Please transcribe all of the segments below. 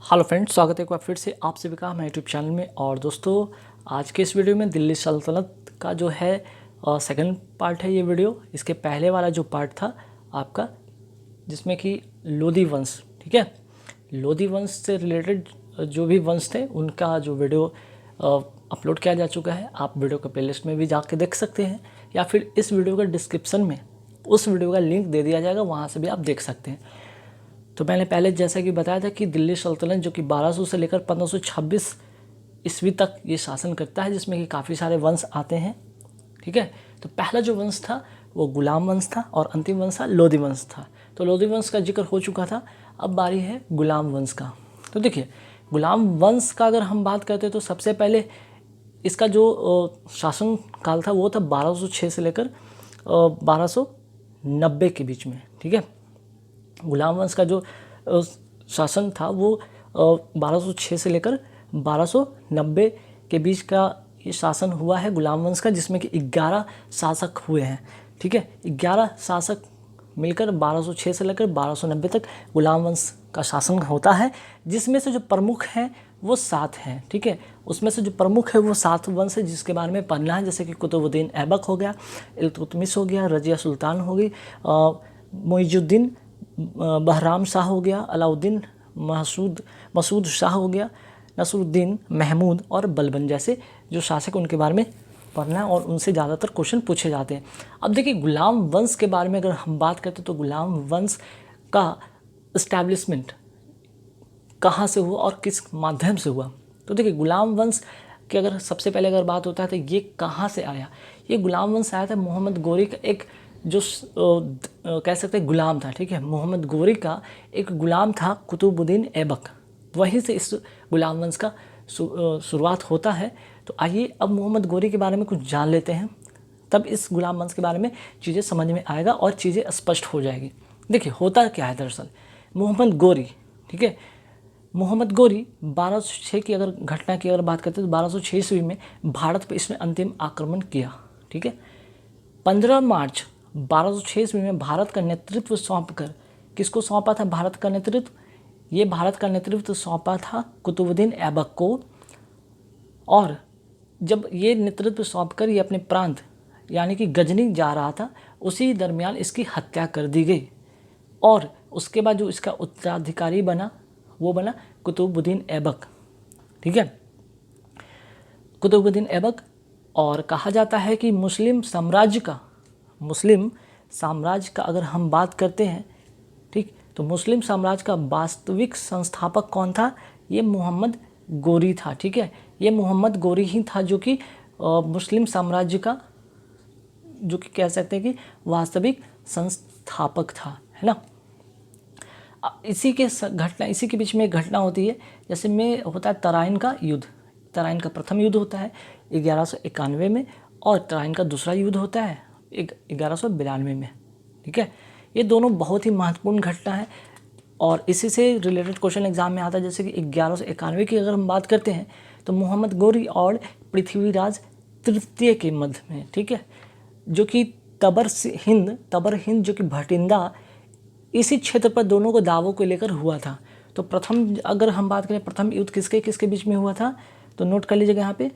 Hello friends, स्वागत है एक बार फिर से आप सभी का हमारे यूट्यूब चैनल में। और दोस्तों, आज के इस वीडियो में दिल्ली सल्तनत का जो है सेकंड पार्ट है ये वीडियो। इसके पहले वाला जो पार्ट था आपका, जिसमें कि लोधी वंश, ठीक है, लोधी वंश से रिलेटेड जो भी वंश थे उनका जो वीडियो अपलोड किया जा चुका है। आप वीडियो के प्लेलिस्ट में भी जाके देख सकते हैं, या फिर इस वीडियो का डिस्क्रिप्शन में उस वीडियो का लिंक दे दिया जाएगा, वहाँ से भी आप देख सकते हैं। तो मैंने पहले जैसा कि बताया था कि दिल्ली सल्तनत जो कि 1200 से लेकर 1526 ईस्वी तक ये शासन करता है, जिसमें कि काफ़ी सारे वंश आते हैं, ठीक है। तो पहला जो वंश था वो गुलाम वंश था और अंतिम वंश था लोधी वंश था। तो लोधी वंश का जिक्र हो चुका था, अब बारी है गुलाम वंश का। तो देखिए, गुलाम वंश का अगर हम बात करते हैं तो सबसे पहले इसका जो शासन काल था वो था 1206 से लेकर 1290 के बीच में, ठीक है। गुलाम वंश का जो शासन था वो 1206 से लेकर 1290 के बीच का ये शासन हुआ है गुलाम वंश का, जिसमें कि 11 शासक हुए हैं, ठीक है। 11 शासक मिलकर 1206 से लेकर 1290 तक गुलाम वंश का शासन होता है, जिसमें से जो प्रमुख हैं वो 7 हैं, ठीक है। उसमें से जो प्रमुख है वो 7 वंश है जिसके बारे में पढ़ना है, जैसे कि कुतुबुद्दीन ऐबक हो गया, इल्तुतमिश हो गया, रजिया सुल्तान हो गई, मुइजुद्दीन बहराम शाह हो गया, अलाउद्दीन मसूद शाह हो गया, नसरुद्दीन महमूद और बलबन जैसे जो शासक, उनके बारे में पढ़ना है और उनसे ज़्यादातर क्वेश्चन पूछे जाते हैं। अब देखिए, गुलाम वंश के बारे में अगर हम बात करते तो गुलाम वंश का इस्टेब्लिशमेंट कहाँ से हुआ और किस माध्यम से हुआ। तो देखिए, गुलाम वंश की अगर सबसे पहले अगर बात होता है तो ये कहाँ से आया। ये गुलाम वंश आया था मोहम्मद गोरी का एक जो कह सकते हैं गुलाम था, ठीक है। मोहम्मद गोरी का एक गुलाम था कुतुबुद्दीन ऐबक, वहीं से इस गुलाम वंश का शुरुआत होता है। तो आइए अब मोहम्मद गोरी के बारे में कुछ जान लेते हैं, तब इस गुलाम वंश के बारे में चीज़ें समझ में आएगा और चीज़ें स्पष्ट हो जाएगी। देखिए, होता क्या है दरअसल, मोहम्मद गोरी, ठीक है, मोहम्मद गोरी 1206 की अगर घटना की अगर बात करते हैं तो 1206 ईस्वी में भारत पर इसने अंतिम आक्रमण किया, ठीक है। 15 मार्च 1206 ईस्वी में भारत का नेतृत्व सौंपकर, किसको सौंपा था भारत का नेतृत्व? ये भारत का नेतृत्व सौंपा था कुतुबुद्दीन ऐबक को। और जब ये नेतृत्व सौंपकर ये अपने प्रांत यानी कि गजनी जा रहा था, उसी दरमियान इसकी हत्या कर दी गई। और उसके बाद जो इसका उत्तराधिकारी बना वो बना कुतुबुद्दीन ऐबक, ठीक है, कुतुबुद्दीन ऐबक। और कहा जाता है कि मुस्लिम साम्राज्य का अगर हम बात करते हैं, ठीक, तो मुस्लिम साम्राज्य का वास्तविक संस्थापक कौन था? ये मोहम्मद गोरी था, ठीक है। ये मोहम्मद गोरी ही था जो कि मुस्लिम साम्राज्य का जो कि कह सकते हैं कि वास्तविक संस्थापक था, है ना। इसी के बीच में एक घटना होती है, जैसे में होता है तराइन का युद्ध। तराइन का प्रथम युद्ध होता है 1191 में, और तराइन का दूसरा युद्ध होता है 1192 में, ठीक है। ये दोनों बहुत ही महत्वपूर्ण घटना है और इसी से रिलेटेड क्वेश्चन एग्जाम में आता है। जैसे कि 1191 की अगर हम बात करते हैं तो मोहम्मद गोरी और पृथ्वीराज तृतीय के मध्य में, ठीक है, जो कि तबर हिंद जो कि भटिंडा, इसी क्षेत्र पर दोनों को दावों को लेकर हुआ था। तो प्रथम अगर हम बात करें, प्रथम युद्ध किसके बीच में हुआ था, तो नोट कर लीजिएगा यहाँ पे,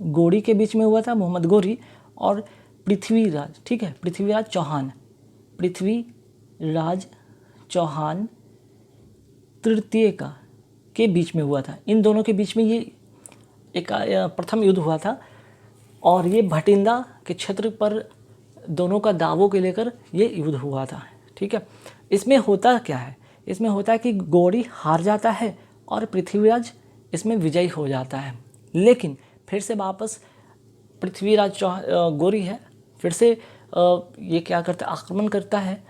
गोरी के बीच में हुआ था, मोहम्मद गोरी और पृथ्वीराज, ठीक है, पृथ्वीराज चौहान तृतीय के बीच में हुआ था। इन दोनों के बीच में ये एक प्रथम युद्ध हुआ था और ये भटिंडा के क्षेत्र पर दोनों का दावों को लेकर ये युद्ध हुआ था, ठीक है। इसमें होता क्या है, इसमें होता है कि गोरी हार जाता है और पृथ्वीराज इसमें विजयी हो जाता है। लेकिन फिर से वापस पृथ्वीराज गोरी है, फिर से ये क्या करता है, आक्रमण करता है।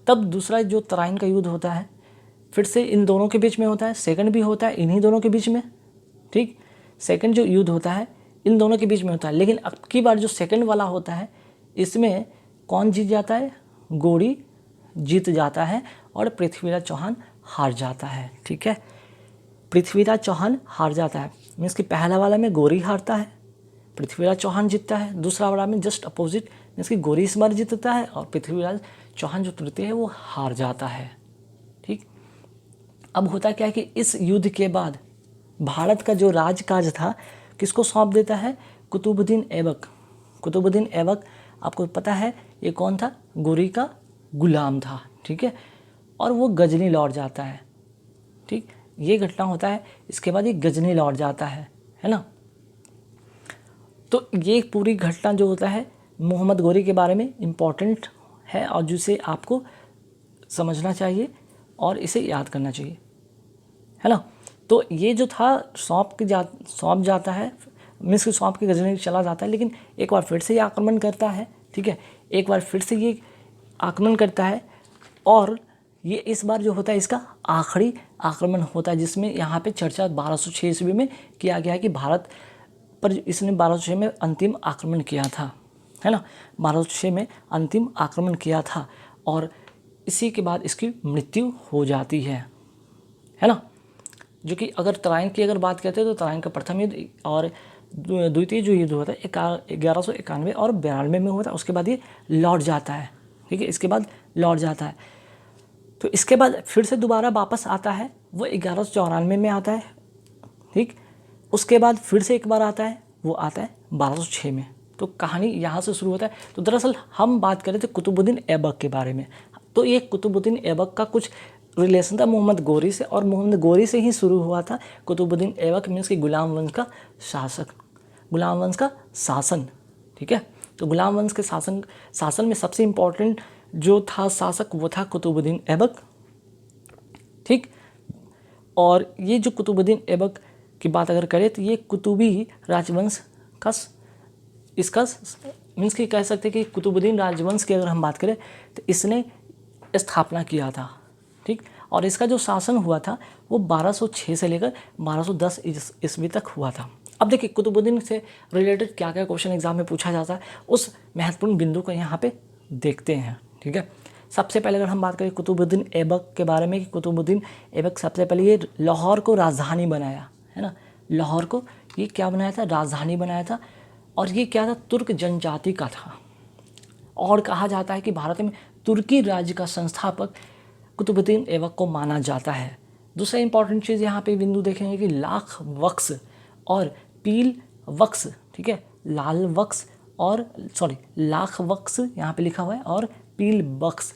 तब दूसरा जो तराइन का युद्ध होता है, फिर से इन दोनों के बीच में होता है। सेकंड भी होता है इन्हीं दोनों के बीच में, ठीक। सेकंड जो युद्ध होता है इन दोनों के बीच में होता है, लेकिन अब की बार जो सेकंड वाला होता है इसमें कौन जीत जाता है? गोरी जीत जाता है और पृथ्वीराज चौहान हार जाता है, ठीक है। पृथ्वीराज चौहान हार जाता है, मीन्स कि पहला वाला में गोरी हारता है, पृथ्वीराज चौहान जीतता है। दूसरा वाला में जस्ट अपोजिट, मीन्स कि गोरी इस बार जीतता है और पृथ्वीराज चौहान जो तृतीय है वो हार जाता है, ठीक। अब होता क्या है कि इस युद्ध के बाद भारत का जो राजकाज था किसको सौंप देता है, कुतुबुद्दीन ऐबक। कुतुबुद्दीन ऐबक आपको पता है ये कौन था, गोरी का गुलाम था, ठीक है, और वो गजनी लौट जाता है, ठीक, ये घटना होता है। इसके बाद ये गजनी लौट जाता है ना। तो ये पूरी घटना जो होता है मोहम्मद गोरी के बारे में इम्पॉर्टेंट है और जिसे आपको समझना चाहिए और इसे याद करना चाहिए, है ना। तो ये जो था सौंप जाता है, मीन्स कि सौंप की गजनी चला जाता है, लेकिन एक बार फिर से ये आक्रमण करता है, ठीक है, एक बार फिर से ये आक्रमण करता है और ये इस बार जो होता है इसका आखिरी आक्रमण होता है, जिसमें यहाँ पे चर्चा 1206 ईस्वी में किया गया है कि भारत पर इसने 1206 में अंतिम आक्रमण किया था, है ना, 1206 में अंतिम आक्रमण किया था और इसी के बाद इसकी मृत्यु हो जाती है ना। जो कि अगर तराइन की अगर बात करते हैं तो तराइन का प्रथम युद्ध और द्वितीय जो युद्ध होता है 1191 और 92 में हुआ था, उसके बाद ये लौट जाता है, ठीक है, इसके बाद लौट जाता है। तो इसके बाद फिर से दोबारा वापस आता है, वो 1194 में आता है, ठीक, उसके बाद फिर से एक बार आता है, वो आता है 1206 में। तो कहानी यहाँ से शुरू होता है। तो दरअसल हम बात कर रहे थे कुतुबुद्दीन ऐबक के बारे में, तो ये कुतुबुद्दीन ऐबक का कुछ रिलेशन था मोहम्मद गोरी से, और मोहम्मद गोरी से ही शुरू हुआ था कुतुबुद्दीन ऐबक, मीन्स कि गुलाम वंश का शासक, गुलाम वंश का शासन, ठीक है। तो गुलाम वंश के शासन में सबसे इम्पोर्टेंट जो था शासक वो था कुतुबुद्दीन ऐबक, ठीक। और ये जो कुतुबुद्दीन ऐबक की बात अगर करें तो ये कुतुबी राजवंश का इसका मीन्स कि कह सकते हैं कि कुतुबुद्दीन राजवंश की अगर हम बात करें तो इसने स्थापना किया था, ठीक। और इसका जो शासन हुआ था वो 1206 से लेकर 1210 ईस्वी तक हुआ था। अब देखिए कुतुबुद्दीन से रिलेटेड क्या क्या क्वेश्चन एग्जाम में पूछा जाता है, उस महत्वपूर्ण बिंदु को यहाँ पे देखते हैं, ठीक है। सबसे पहले अगर हम बात करें कुतुबुद्दीन ऐबक के बारे में कि कुतुबुद्दीन ऐबक सबसे पहले ये लाहौर को राजधानी बनाया, है ना, लाहौर को ये क्या बनाया था, राजधानी बनाया था। और ये क्या था, तुर्क जनजाति का था, और कहा जाता है कि भारत में तुर्की राज्य का संस्थापक कुतुबुद्दीन ऐबक को माना जाता है। दूसरा इंपॉर्टेंट चीज़ यहाँ पे बिंदु देखेंगे कि लाख वक्स और पील वक्स, ठीक है, लाख वक्स यहाँ पे लिखा हुआ है और पील वक्स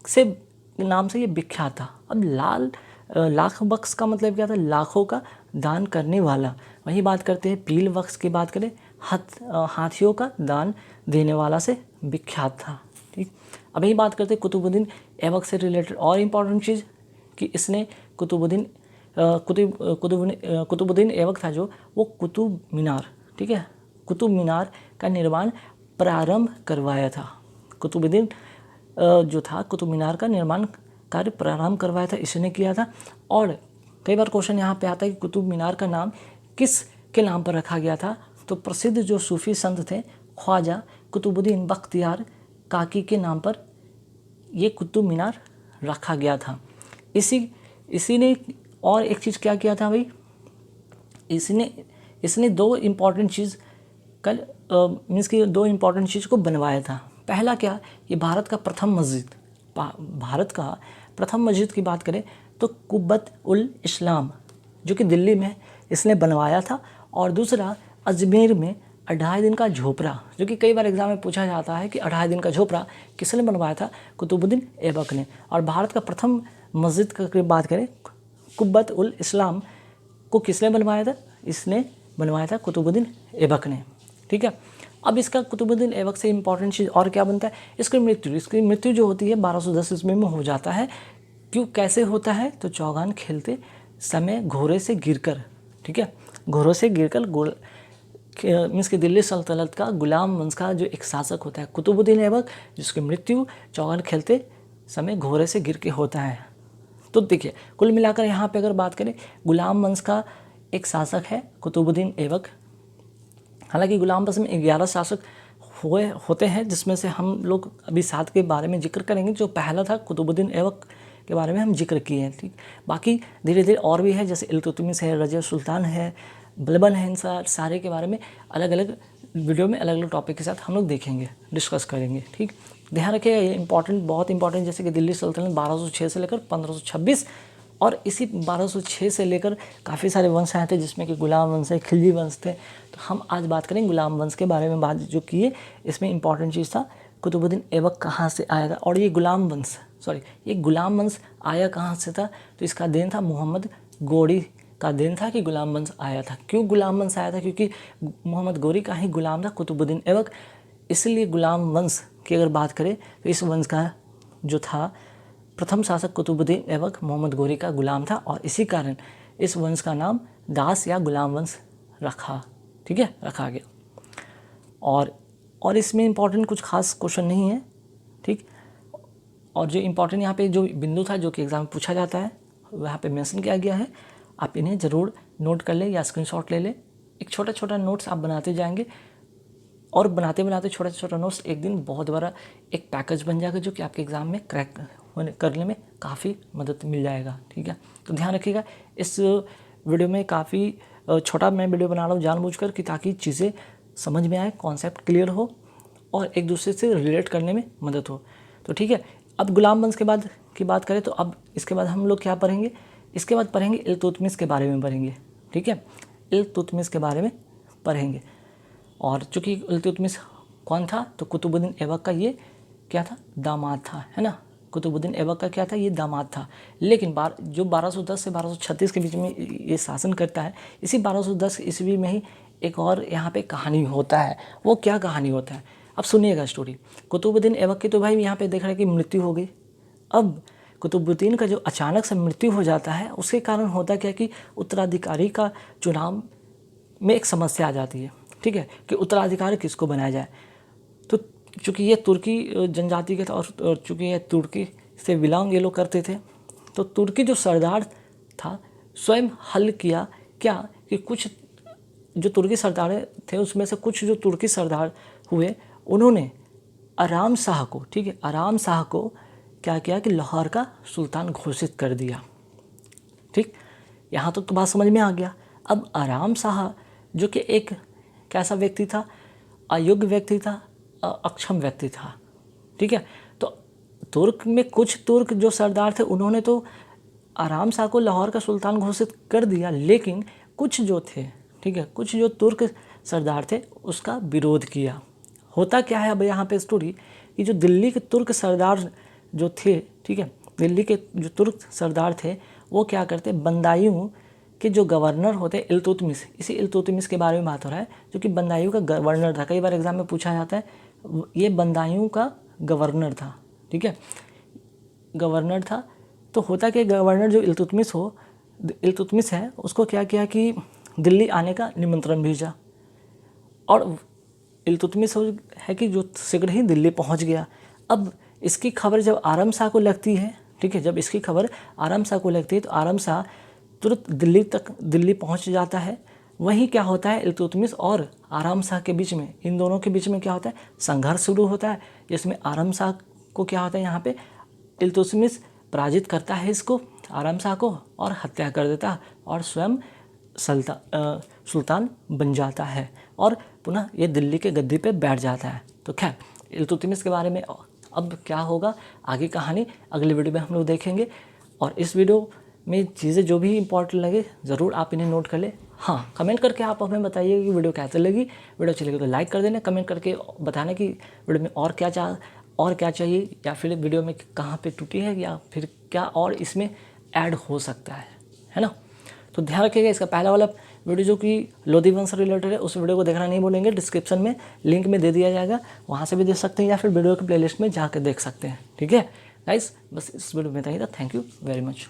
से नाम से ये विख्यात था। अब लाख वक्स का मतलब क्या था, लाखों का दान करने वाला। वही बात करते हैं पील वक्स की बात करें, हाथियों का दान देने वाला से विख्यात था, ठीक। अब यही बात करते हैं कुतुबुद्दीन ऐबक से रिलेटेड और इम्पॉर्टेंट चीज़ कि इसने कुतुबुद्दीन ऐबक था जो वो कुतुब मीनार, ठीक है, कुतुब मीनार का निर्माण प्रारंभ करवाया था। कुतुबुद्दीन जो था कुतुब मीनार का निर्माण कार्य प्रारंभ करवाया था, इसने किया था। और कई बार क्वेश्चन यहाँ पे आता है कि कुतुब मीनार का नाम किस के नाम पर रखा गया था, तो प्रसिद्ध जो सूफी संत थे ख्वाजा कुतुबुद्दीन बख्तियार काकी के नाम पर ये कुतुब मीनार रखा गया था। इसी ने और एक चीज़ क्या किया था भाई, इसने दो इम्पॉर्टेंट चीज़ मीन्स कि दो इम्पॉर्टेंट चीज़ को बनवाया था। पहला क्या, ये भारत का प्रथम मस्जिद की बात करें तो कुब्बत उल इस्लाम जो कि दिल्ली में इसने बनवाया था। और दूसरा अजमेर में 28 दिन का झोपड़ा, जो कि कई बार एग्जाम में पूछा जाता है कि 28 दिन का झोपड़ा किसने बनवाया था, कुतुबुद्दीन ऐबक ने। और भारत का प्रथम मस्जिद की बात करें कुब्बत उल इस्लाम को किसने बनवाया था, इसने बनवाया था कुतुबुद्दीन ऐबक ने, ठीक है। अब इसका कुतुबुद्दीन ऐबक से इंपॉर्टेंट चीज़ और क्या बनता है, इसकी मृत्यु जो होती है 1210 ईस्वी में हो जाता है। क्यों, कैसे होता है, तो चौगान खेलते समय घोड़े से गिरकर, ठीक है, घोड़े से गिरकर मीन्स कि दिल्ली सल्तनत का गुलाम वंश का जो एक शासक होता है कुतुबुद्दीन ऐबक, जिसकी मृत्यु चौगान खेलते समय घोड़े से गिर के होता है। तो देखिए कुल मिलाकर यहाँ पे अगर बात करें गुलाम वंश का एक शासक है कुतुबुद्दीन ऐबक। हालांकि गुलाम वंश में 11 शासक होते हैं, जिसमें से हम लोग अभी 7 के बारे में जिक्र करेंगे। जो पहला था कुतुबुद्दीन ऐबक के बारे में हम जिक्र किए हैं, ठीक। बाकी धीरे धीरे और भी है, जैसे इल्तुतमिश है, रजिया सुल्तान है, बलबन है, इन सारे के बारे में अलग अलग वीडियो में अलग अलग टॉपिक के साथ हम लोग देखेंगे, डिस्कस करेंगे, ठीक। ध्यान रखिएगा ये बहुत इंपॉर्टेंट, जैसे कि दिल्ली सल्तनत 1206 से लेकर 1526 और इसी 1206 से लेकर काफ़ी सारे वंश आए थे, जिसमें कि गुलाम वंश है, खिलजी वंश थे। तो हम आज बात करेंगे गुलाम वंश के बारे में। बात जो की है इसमें इंपॉर्टेंट चीज़ था कुतुबुद्दीन ऐबक कहाँ से आया था, और ये गुलाम वंश आया कहाँ से था। तो इसका देन था मोहम्मद गोरी का देन था कि गुलाम वंश आया था। क्यों गुलाम वंश आया था? क्योंकि मोहम्मद गोरी का ही गुलाम था कुतुबुद्दीन ऐबक, इसलिए गुलाम वंश की अगर बात करें तो इस वंश का जो था प्रथम शासक कुतुबुद्दीन ऐबक मोहम्मद गोरी का गुलाम था, और इसी कारण इस वंश का नाम दास या गुलाम वंश रखा गया। और इसमें इंपॉर्टेंट कुछ खास क्वेश्चन नहीं है, ठीक। और जो इंपॉर्टेंट यहाँ पे जो बिंदु था जो कि एग्जाम में पूछा जाता है वहाँ पे मेंशन किया गया है, आप इन्हें ज़रूर नोट कर ले या स्क्रीनशॉट ले ले। एक छोटा छोटा नोट्स आप बनाते जाएंगे, और बनाते बनाते छोटा छोटा नोट्स एक दिन बहुत बड़ा एक पैकेज बन जाएगा, जो कि आपके एग्ज़ाम में क्रैक करने में काफ़ी मदद मिल जाएगा, ठीक है। तो ध्यान रखिएगा, इस वीडियो में काफ़ी छोटा मैं वीडियो बना रहा हूँ जानबूझकर कि ताकि चीज़ें समझ में आए, कॉन्सेप्ट क्लियर हो और एक दूसरे से रिलेट करने में मदद हो। तो ठीक है, अब गुलाम वंश के बाद की बात करें तो अब इसके बाद हम लोग क्या पढ़ेंगे, इसके बाद पढ़ेंगे इल्तुतमिश के बारे में पढ़ेंगे, ठीक है। इल्तुतमिश के बारे में पढ़ेंगे, और चूँकि इल्तुतमिश कौन था, तो कुतुबुद्दीन ऐबक का ये क्या था, दामाद था, है ना। कुतुबुद्दीन ऐबक का क्या था, ये दामाद था। लेकिन जो 1210 से 1236 के बीच में ये शासन करता है, इसी 1210 ईस्वी में ही एक और यहाँ पे कहानी होता है। वो क्या कहानी होता है, अब सुनिएगा स्टोरी। कुतुबुद्दीन ऐबक की तो भाई यहाँ पे देख रहे हैं कि मृत्यु हो गई। अब कुतुबुद्दीन का जो अचानक से मृत्यु हो जाता है, उसके कारण होता क्या कि उत्तराधिकारी का चुनाव में एक समस्या आ जाती है, ठीक है, कि उत्तराधिकारी किसको बनाया जाए। तो चूँकि ये तुर्की जनजाति के थे और चूँकि ये तुर्की से बिलोंग ये लोग करते थे, तो तुर्की जो सरदार था स्वयं हल किया क्या कि कुछ जो तुर्की सरदार थे उसमें से कुछ जो तुर्की सरदार हुए, उन्होंने आराम शाह को, ठीक है, आराम शाह को क्या किया कि लाहौर का सुल्तान घोषित कर दिया, ठीक। यहाँ तक तो बात समझ में आ गया। अब आराम शाह जो कि एक कैसा व्यक्ति था, अयोग्य व्यक्ति था, अक्षम व्यक्ति था, ठीक है। तो तुर्क में कुछ तुर्क जो सरदार थे उन्होंने तो आराम शाह को लाहौर का सुल्तान घोषित कर दिया, लेकिन कुछ जो थे, ठीक है, कुछ जो तुर्क सरदार थे उसका विरोध किया। होता क्या है अब यहाँ पे स्टोरी कि जो दिल्ली के तुर्क सरदार जो थे, ठीक है, दिल्ली के जो तुर्क सरदार थे वो क्या करते, बंदायूं के जो गवर्नर होते इल्तुतमिश, इसी इल्तुतमिश के बारे में बात हो रहा है, जो कि बंदायूं का गवर्नर था। कई बार एग्जाम में पूछा जाता है, ये बंदायूं का गवर्नर था, ठीक है, गवर्नर था। तो होता कि गवर्नर जो इल्तुतमिश है उसको क्या किया कि दिल्ली आने का निमंत्रण भेजा, और इल्तुतमिश है कि जो शीघ्र ही दिल्ली पहुंच गया। अब इसकी खबर जब आराम शाह को लगती है, ठीक है, जब इसकी खबर आराम शाह को लगती है तो आराम शाह तुरंत दिल्ली पहुंच जाता है। वहीं क्या होता है, इल्तुतमिश और आराम शाह के बीच में, इन दोनों के बीच में क्या होता है, संघर्ष शुरू होता है, जिसमें आराम शाह को क्या होता है, यहाँ पे इल्तुतमिश पराजित करता है इसको, आराम शाह को, और हत्या कर देता है और स्वयं सुल्तान बन जाता है, और पुनः ये दिल्ली के गद्दी पे बैठ जाता है। तो खैर, इल्तुतमिश के बारे में अब क्या होगा, आगे कहानी अगले वीडियो में हम लोग देखेंगे। और इस वीडियो में चीज़ें जो भी इंपॉर्टेंट लगे ज़रूर आप इन्हें नोट कर ले। हाँ, कमेंट करके आप हमें बताइए कि वीडियो कैसे लगी। वीडियो अच्छी लगी तो लाइक कर देना, कमेंट करके बताना कि वीडियो में और क्या चाहिए, या फिर वीडियो में कहाँ पे टूटी है, या फिर क्या और इसमें ऐड हो सकता है ना। तो ध्यान रखिएगा, इसका पहला वाला वीडियो जो कि लोधी वंश से रिलेटेड है उस वीडियो को देखना नहीं भूलेंगे। डिस्क्रिप्शन में लिंक में दे दिया जाएगा, वहाँ से भी देख सकते हैं, या फिर वीडियो के प्लेलिस्ट में जाकर देख सकते हैं, ठीक है गाइस। बस इस वीडियो में था, थैंक यू वेरी मच।